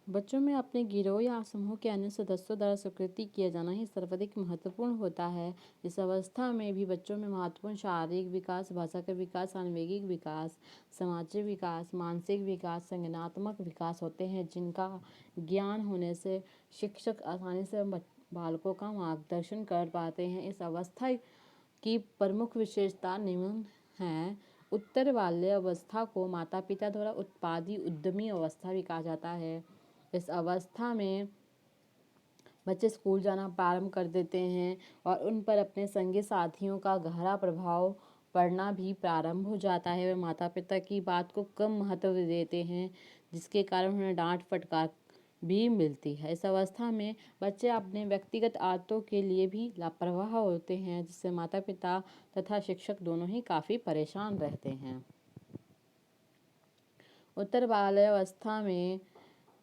बच्चों में अपने गिरोह या समूह के अन्य सदस्यों द्वारा स्वीकृति किया जाना ही सर्वाधिक महत्वपूर्ण होता है। इस अवस्था में भी बच्चों में महत्वपूर्ण शारीरिक विकास, भाषा का विकास, सांवेगिक विकास, सामाजिक विकास, मानसिक विकास, संज्ञानात्मक विकास होते हैं, जिनका ज्ञान होने से शिक्षक आसानी से बालकों का मार्गदर्शन कर पाते हैं। इस अवस्था की प्रमुख विशेषता निम्न है। उत्तर बाल्यावस्था को माता पिता द्वारा उत्पादी उद्यमी अवस्था भी कहा जाता है। इस अवस्था में बच्चे स्कूल जाना प्रारंभ कर देते हैं और उन पर अपने संगी साथियों का गहरा प्रभाव पड़ना भी प्रारंभ हो जाता है। वे माता पिता की बात को कम महत्व देते हैं, जिसके कारण उन्हें डांट फटकार भी मिलती है। इस अवस्था में बच्चे अपने व्यक्तिगत आदतों के लिए भी लापरवाह होते हैं, जिससे माता पिता तथा शिक्षक दोनों ही काफ़ी परेशान रहते हैं। उत्तर बाल्यावस्था में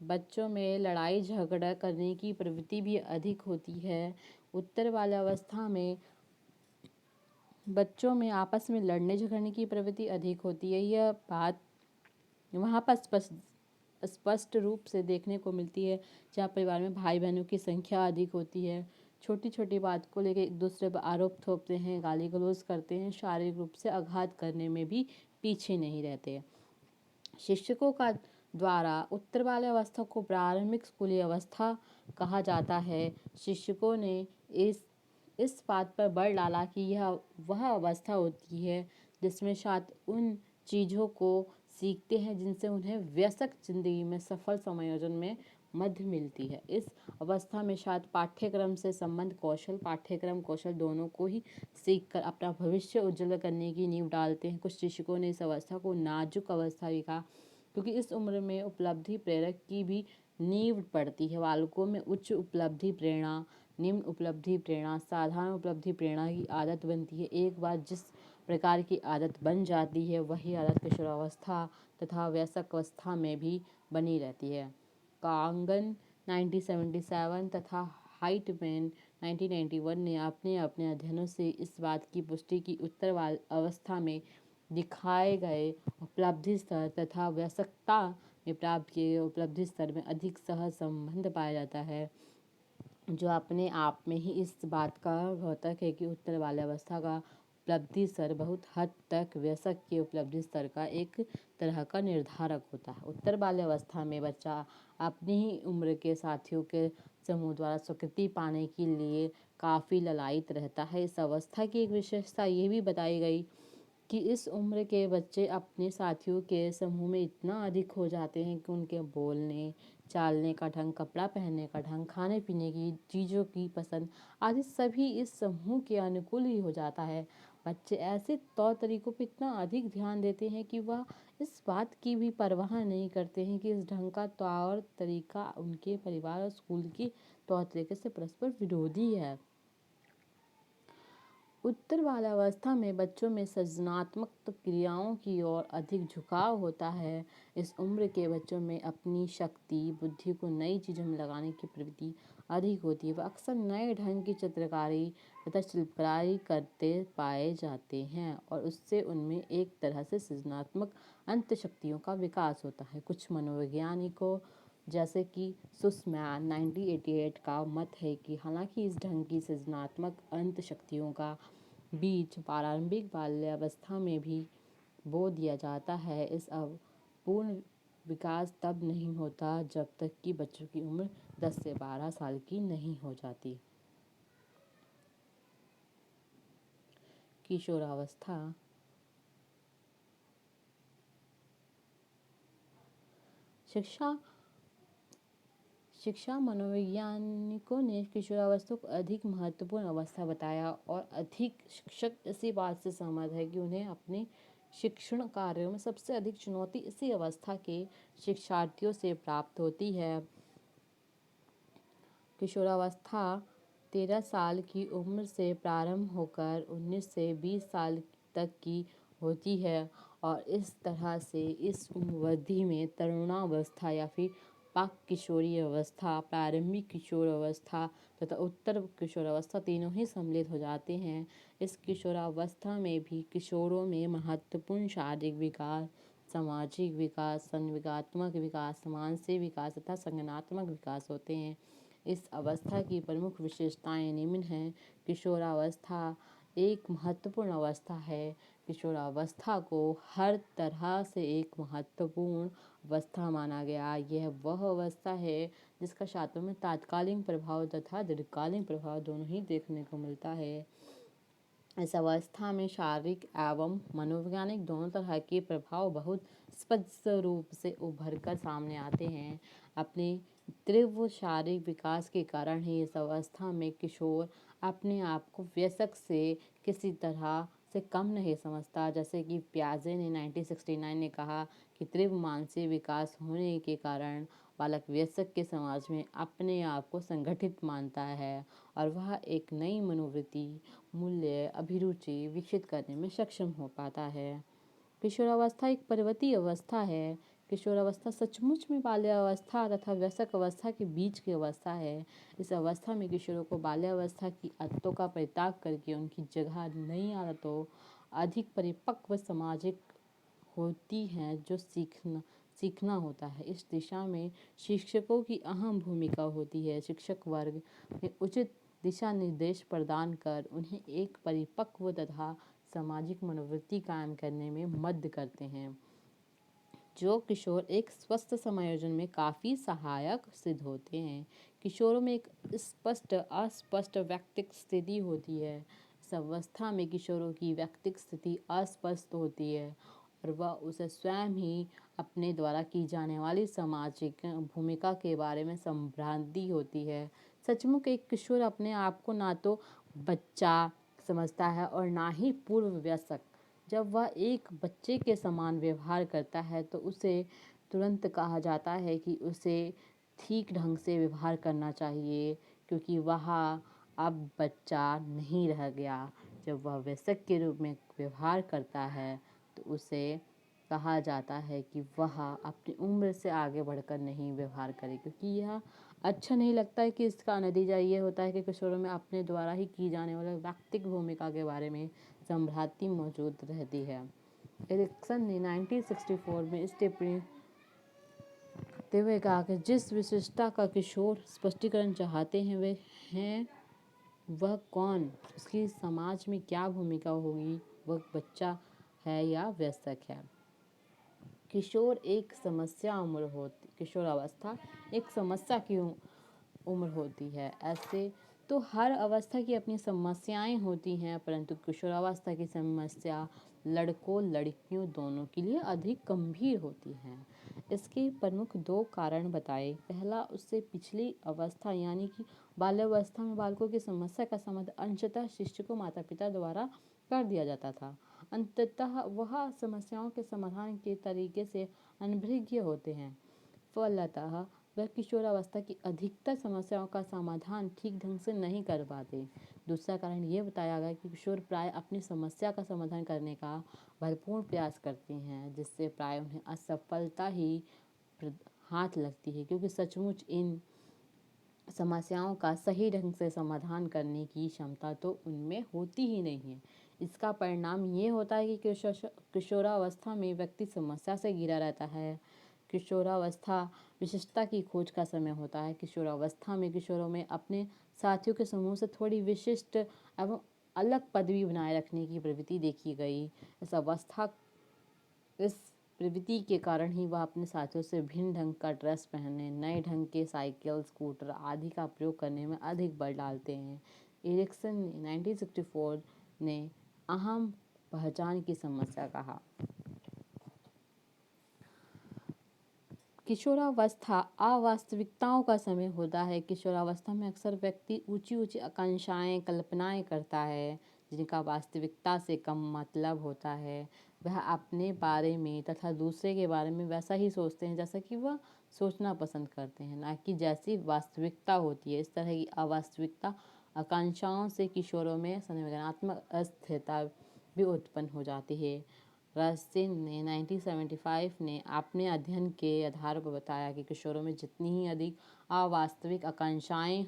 बच्चों में लड़ाई झगड़ा करने की प्रवृत्ति भी अधिक होती है। उत्तर बाल्यावस्था में बच्चों में आपस में लड़ने झगड़ने की प्रवृत्ति अधिक होती है। यह बात वहाँ पर स्पष्ट रूप से देखने को मिलती है, जहाँ परिवार में भाई बहनों की संख्या अधिक होती है। छोटी छोटी बात को लेकर एक दूसरे पर आरोप थोपते हैं, गाली गलौज करते हैं, शारीरिक रूप से आघात करने में भी पीछे नहीं रहते। शिक्षकों का द्वारा उत्तर बाल्यावस्था को प्रारंभिक स्कूली अवस्था कहा जाता है। शिक्षकों ने इस बात पर बल डाला कि यह वह अवस्था होती है जिसमें छात्र उन चीज़ों को सीखते हैं जिनसे उन्हें वयस्क जिंदगी में सफल समायोजन में मदद मिलती है। इस अवस्था में छात्र पाठ्यक्रम से संबंध पाठ्यक्रम कौशल दोनों को ही सीखकर अपना भविष्य उज्जवल करने की नींव डालते हैं। कुछ शिक्षकों ने इस अवस्था को नाजुक अवस्था भी कहा, क्योंकि इस उम्र में उपलब्धि प्रेरक की भी नींव पड़ती है। बालकों में उच्च उपलब्धि प्रेरणा, निम्न उपलब्धि प्रेरणा, साधारण उपलब्धि प्रेरणा की आदत बनती है। एक बार जिस प्रकार की आदत बन जाती है, वही आदत किशोरावस्था तथा वयस्क अवस्था में भी बनी रहती है। कांगन 1977 तथा हाइटमैन 1991 ने अपने अध्ययनों से इस बात की पुष्टि की उत्तर अवस्था में दिखाए गए उपलब्धि स्तर तथा वयस्कता में प्राप्त किए गए उपलब्धि स्तर में अधिक सहज संबंध पाया जाता है, जो अपने आप में ही इस बात का द्योतक है कि उत्तर बाल्यावस्था का उपलब्धि स्तर बहुत हद तक वयस्क के उपलब्धि स्तर का एक तरह का निर्धारक होता है। उत्तर बाल्यावस्था में बच्चा अपनी ही उम्र के साथियों के समूह द्वारा स्वीकृति पाने के लिए काफ़ी ललायित रहता है। इस अवस्था की एक विशेषता ये भी बताई गई कि इस उम्र के बच्चे अपने साथियों के समूह में इतना अधिक हो जाते हैं कि उनके बोलने चालने का ढंग, कपड़ा पहनने का ढंग, खाने पीने की चीज़ों की पसंद आदि सभी इस समूह के अनुकूल ही हो जाता है। बच्चे ऐसे तौर तरीकों पर इतना अधिक ध्यान देते हैं कि वह इस बात की भी परवाह नहीं करते हैं कि इस ढंग का तौर तरीका उनके परिवार और स्कूल के तौर तरीके से परस्पर विरोधी है। उत्तर बाल्यावस्था में बच्चों में सृजनात्मक क्रियाओं की ओर अधिक झुकाव होता है। इस उम्र के बच्चों में अपनी शक्ति बुद्धि को नई चीज़ों में लगाने की प्रवृत्ति अधिक होती है। वह अक्सर नए ढंग की चित्रकारी तथा शिल्पकारी करते पाए जाते हैं और उससे उनमें एक तरह से सृजनात्मक अंतशक्तियों का विकास होता है। कुछ मनोवैज्ञानिकों जैसे कि सुसमैन 1988 का मत है कि हालांकि इस ढंग की सृजनात्मक अंतशक्तियों का बीज प्रारंभिक बाल्यावस्था में भी बो दिया जाता है, इस पूर्ण विकास तब नहीं होता जब तक कि बच्चों की उम्र 10 से 12 साल की नहीं हो जाती। किशोरावस्था शिक्षा मनोवैज्ञानिकों ने किशोरावस्था को अधिक महत्वपूर्ण अवस्था बताया और अधिक शिक्षक इसी बात से सहमत है कि उन्हें अपने शिक्षण कार्यों में सबसे अधिक चुनौती इसी अवस्था के शिक्षार्थियों से प्राप्त होती है। किशोरावस्था 13 साल की उम्र से प्रारंभ होकर 19 से 20 साल तक की होती है और इस तरह से इस अवधि में तरुणावस्था या फिर पाक किशोरी अवस्था, प्रारंभिक किशोर अवस्था तथा उत्तर किशोरावस्था तीनों ही सम्मिलित हो जाते हैं। इस किशोरावस्था में भी किशोरों में महत्वपूर्ण शारीरिक विकास, सामाजिक विकास, संवेगात्मक विकास, मानसिक विकास तथा संज्ञानात्मक विकास होते हैं। इस अवस्था की प्रमुख विशेषताएं निम्न हैं। किशोरावस्था एक महत्वपूर्ण अवस्था है। किशोरावस्था को हर तरह से एक महत्वपूर्ण अवस्था माना गया। यह वह अवस्था है जिसका छात्रों में तात्कालिक प्रभाव तथा दीर्घकालीन प्रभाव दोनों ही देखने को मिलता है। इस अवस्था में शारीरिक एवं मनोवैज्ञानिक दोनों तरह के प्रभाव बहुत स्पष्ट रूप से उभर कर सामने आते हैं। अपने तीव्र शारीरिक विकास के कारण ही इस अवस्था में किशोर अपने आप को वयस्क से किसी तरह से कम नहीं समझता। जैसे कि पियाजे ने 1969 ने कहा कि तीव्र मानसिक विकास होने के कारण बालक वयस्क के समाज में अपने आप को संगठित मानता है और वह एक नई मनोवृत्ति, मूल्य, अभिरुचि विकसित करने में सक्षम हो पाता है। किशोरावस्था एक पर्वतीय अवस्था है। किशोरावस्था सचमुच में बाल्यावस्था तथा वयस्क अवस्था के बीच की अवस्था है। इस अवस्था में किशोरों को बाल्यावस्था की आदतों का परित्याग करके उनकी जगह नई आदतों, अधिक परिपक्व सामाजिक होती हैं जो सीखना होता है। इस दिशा में शिक्षकों की अहम भूमिका होती है। शिक्षक वर्ग में उचित दिशा निर्देश प्रदान कर उन्हें एक परिपक्व तथा सामाजिक मनोवृत्ति कायम करने में मदद करते हैं। जो किशोर एक स्वस्थ समायोजन में काफ़ी सहायक सिद्ध होते हैं। किशोरों में एक स्पष्ट अस्पष्ट व्यक्तिक स्थिति होती है। इस अवस्था में किशोरों की व्यक्तिक स्थिति अस्पष्ट होती है और वह उसे स्वयं ही अपने द्वारा की जाने वाली सामाजिक भूमिका के बारे में संभ्रांति होती है। सचमुच एक किशोर अपने आप को ना तो बच्चा समझता है और ना ही पूर्व वयस्क। जब वह एक बच्चे के समान व्यवहार करता है तो उसे तुरंत कहा जाता है कि उसे ठीक ढंग से व्यवहार करना चाहिए, क्योंकि वह अब बच्चा नहीं रह गया। जब वह वयस्क के रूप में व्यवहार करता है तो उसे कहा जाता है कि वह अपनी उम्र से आगे बढ़कर नहीं व्यवहार करे, क्योंकि यह अच्छा नहीं लगता है। कि इसका नतीजा ये होता है कि किशोरों में अपने द्वारा ही की जाने वाले व्यक्तिक भूमिका के बारे में संभ्रांति मौजूद रहती है। एरिक्सन ने 1964 में इस टिप्पणी करते हुए कहा कि जिस विशिष्टता का किशोर स्पष्टीकरण चाहते हैं वे हैं वह कौन, उसकी समाज में क्या भूमिका होगी, वह बच्चा है या वयस्क है। किशोरावस्था एक समस्या की उम्र होती है। ऐसे तो हर अवस्था की अपनी समस्याएं होती हैं, परंतु किशोरावस्था की समस्या लड़कों लड़कियों दोनों के लिए अधिक गंभीर होती हैं। इसके प्रमुख दो कारण बताए। पहला, उससे पिछली अवस्था यानी कि बाल्यावस्था में बालकों की समस्या का समाधान अंशतः शिक्षकों माता पिता द्वारा कर दिया जाता था। अंततः वह समस्याओं के समाधान के तरीके से अनभिज्ञ होते हैं। फलतः वह किशोरावस्था की अधिकतर समस्याओं का समाधान ठीक ढंग से नहीं कर पाते। दूसरा कारण ये बताया गया कि किशोर प्राय अपनी समस्या का समाधान करने का भरपूर प्रयास करते हैं, जिससे प्राय उन्हें असफलता ही हाथ लगती है, क्योंकि सचमुच इन समस्याओं का सही ढंग से समाधान करने की क्षमता तो उनमें होती ही नहीं है। इसका परिणाम ये होता है कि किशोरावस्था में व्यक्ति समस्या से घिरा रहता है। किशोरावस्था विशिष्टता की खोज का समय होता है। किशोरावस्था में किशोरों में अपने साथियों के समूह से थोड़ी विशिष्ट एवं अलग पदवी बनाए रखने की प्रवृत्ति देखी गई। इस प्रवृत्ति के कारण ही वह अपने साथियों से भिन्न ढंग का ड्रेस पहनने, नए ढंग के साइकिल, स्कूटर आदि का प्रयोग करने में अधिक बल डालते हैं। एरिक्सन ने 1964 ने अहम पहचान की समस्या कहा। किशोरावस्था अवास्तविकताओं का समय होता है। किशोरावस्था में अक्सर व्यक्ति ऊंची ऊंची आकांक्षाएं, कल्पनाएं करता है जिनका वास्तविकता से कम मतलब होता है। वह अपने बारे में तथा दूसरे के बारे में वैसा ही सोचते हैं जैसा कि वह सोचना पसंद करते हैं, ना कि जैसी वास्तविकता होती है। इस तरह की अवास्तविकता आकांक्षाओं से किशोरों में संवेदनात्मक अस्थिरता भी उत्पन्न हो जाती है। रस्टिन ने 1975 ने अपने अध्ययन के आधार पर बताया कि किशोरों में जितनी ही अधिक अवास्तविक आकांक्षाएं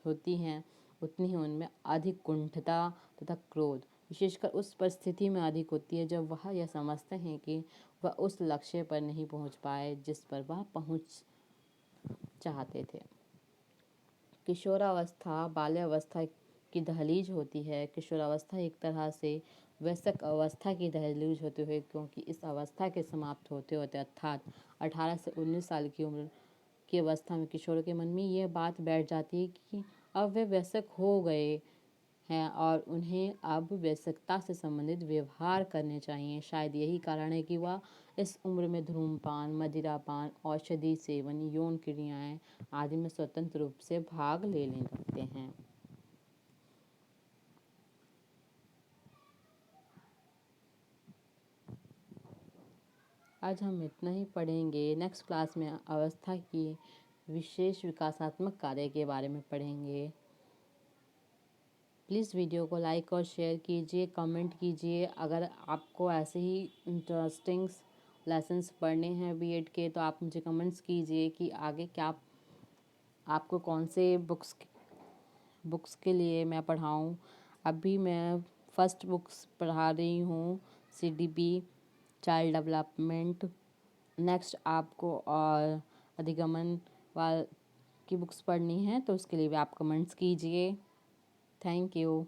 होती हैं, उतनी ही उनमें अधिक कुंठिता तथा क्रोध, विशेषकर उस परिस्थिति में अधिक होती है जब वह यह समझते हैं कि वह उस लक्ष्य पर नहीं पहुंच पाए जिस पर वह पहुंच चाहते थे। किशोरावस्था बाल्यावस्था की दहलीज होती है। किशोरावस्था एक तरह से वयस्क अवस्था की दहलीज होती है, क्योंकि इस अवस्था के समाप्त होते होते अर्थात 18 से 19 साल की उम्र की अवस्था में किशोरों के मन में यह बात बैठ जाती है कि अब वे वयस्क हो गए हैं और उन्हें अब वयस्कता से संबंधित व्यवहार करने चाहिए। शायद यही कारण है कि वह इस उम्र में धूम्रपान, मदिरापान, औषधि सेवन, यौन क्रियाएं आदि में स्वतंत्र रूप से भाग लेने लगते हैं। आज हम इतना ही पढ़ेंगे। नेक्स्ट क्लास में अवस्था की विशेष विकासात्मक कार्य के बारे में पढ़ेंगे। प्लीज़ वीडियो को लाइक और शेयर कीजिए, कमेंट कीजिए। अगर आपको ऐसे ही इंटरेस्टिंग लेसन्स पढ़ने हैं बीएड के तो आप मुझे कमेंट्स कीजिए कि आगे क्या आपको कौन से बुक्स के लिए मैं पढ़ाऊँ। अभी मैं फर्स्ट बुक्स पढ़ा रही हूँ, CDP चाइल्ड डेवलपमेंट। नेक्स्ट आपको और अधिगमन वाल की बुक्स पढ़नी है तो उसके लिए भी आप कमेंट्स कीजिए। Thank you.